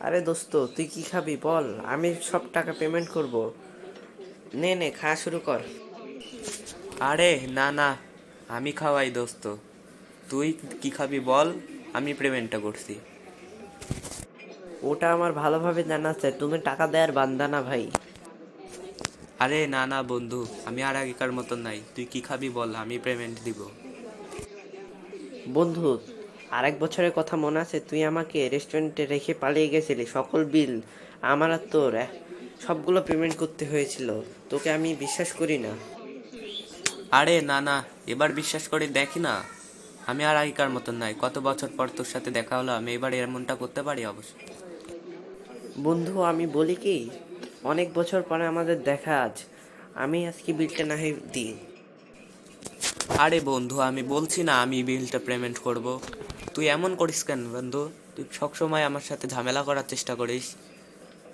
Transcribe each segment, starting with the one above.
আরে দোস্ত, তুই কি খাবি বল, আমি সব টাকা পেমেন্ট করব। নে নে, খাওয়া শুরু কর। আরে না না, আমি খাওয়াই দোস্ত। তুই কি খাবি বল, আমি পেমেন্টটা করছি। ওটা আমার ভালোভাবে জানা আছে, তুমি টাকা দেওয়ার বান্দা না ভাই। আরে না না বন্ধু, আমি আর আগেকার মতন নাই। তুই কি খাবি বল, আমি পেমেন্ট দিব। বন্ধু, আরেক বছরের কথা মনে আছে? তুই আমাকে রেস্টুরেন্টে রেখে পালিয়ে গেছিলি, সকল বিল আমার আর তোর সবগুলো পেমেন্ট করতে হয়েছিল। তোকে আমি বিশ্বাস করি না। আরে না না, এবার বিশ্বাস করে দেখি না। আমি আর আগেকার মতন নাই। কত বছর পর তোর সাথে দেখা হলো, আমি এবার এমনটা করতে পারি অবশ্য। বন্ধু, আমি বলি কি, অনেক বছর পরে আমাদের দেখা আজ। আমি আজকে বিলটা না হয় দিই। আরে বন্ধু, আমি বলছি না আমি বিলটা পেমেন্ট করব। তুই এমন করিস কেন বন্ধু? তুই সবসময় আমার সাথে ঝামেলা করার চেষ্টা করিস,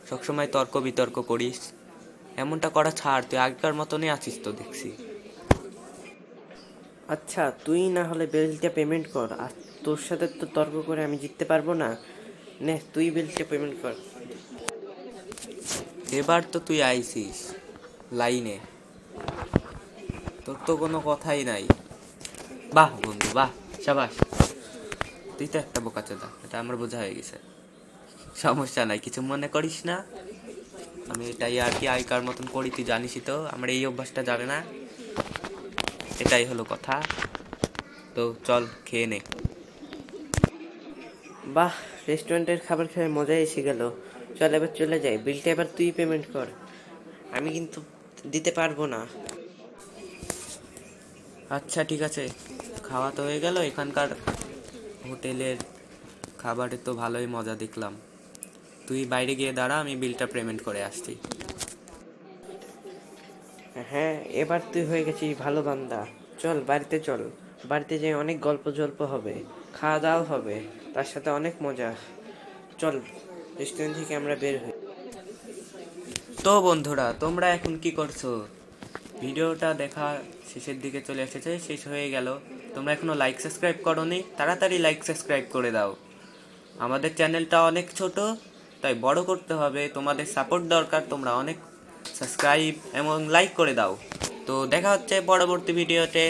সবসময় তর্ক বিতর্ক করিস। এমনটা করা ছাড়, তুই আগেকার মতনই আছিস তো দেখছি। আচ্ছা, তুই না হলে বিলটা পেমেন্ট কর। আর তোর সাথে তো তর্ক করে আমি জিততে পারবো না। নে, তুই বিলটা পেমেন্ট কর। এবার তো তুই আইছিস লাইনে, তোর তো কোনো কথাই নাই। বাহ বন্ধু বাহ, সাবাস। তুই তো একটা বোকাচোদা, এটা আমার বোঝা হয়ে গেছে। সমস্যা নাই, কিছু মনে করিস না। আমি এটাই আর কি আগেকার মতন করি, তুই জানিসই তো আমার এই অভ্যাসটা যাবে না। এটাই হলো কথা। তো চল খেয়ে নে। বাহ, রেস্টুরেন্টের খাবার খেয়ে মজা এসে গেল। চল এবার চলে যাই, বিলটা এবার তুই পেমেন্ট কর। আমি কিন্তু দিতে পারবো না। আচ্ছা ঠিক আছে, খাওয়া তো হয়ে গেল। এখানকার হোটেলের খাবারে তো ভালোই মজা দেখলাম। তুই বাইরে গিয়ে দাঁড়া, আমি বিলটা পেমেন্ট করে আসছি। হ্যাঁ, এবার তুই হয়ে গেছিস ভালো বান্দা। চল বাড়িতে চল। বাড়িতে যেয়ে অনেক গল্প জল্প হবে, খাওয়া দাওয়া হবে, তার সাথে অনেক মজা। চল, রেস্টুরেন্ট থেকে আমরা বের হই। তো বন্ধুরা, তোমরা এখন কি করছো? ভিডিওটা দেখা শেষের দিকে চলে এসেছে, শেষ হয়ে গেল। তোমরা এখনো লাইক সাবস্ক্রাইব করোনি? তাড়াতাড়ি লাইক সাবস্ক্রাইব করে দাও। আমাদের চ্যানেলটা অনেক ছোট, তাই বড় করতে হবে, তোমাদের সাপোর্ট দরকার। তোমরা অনেক সাবস্ক্রাইব এবং লাইক করে দাও। তো দেখা হচ্ছে পরবর্তী ভিডিওতে।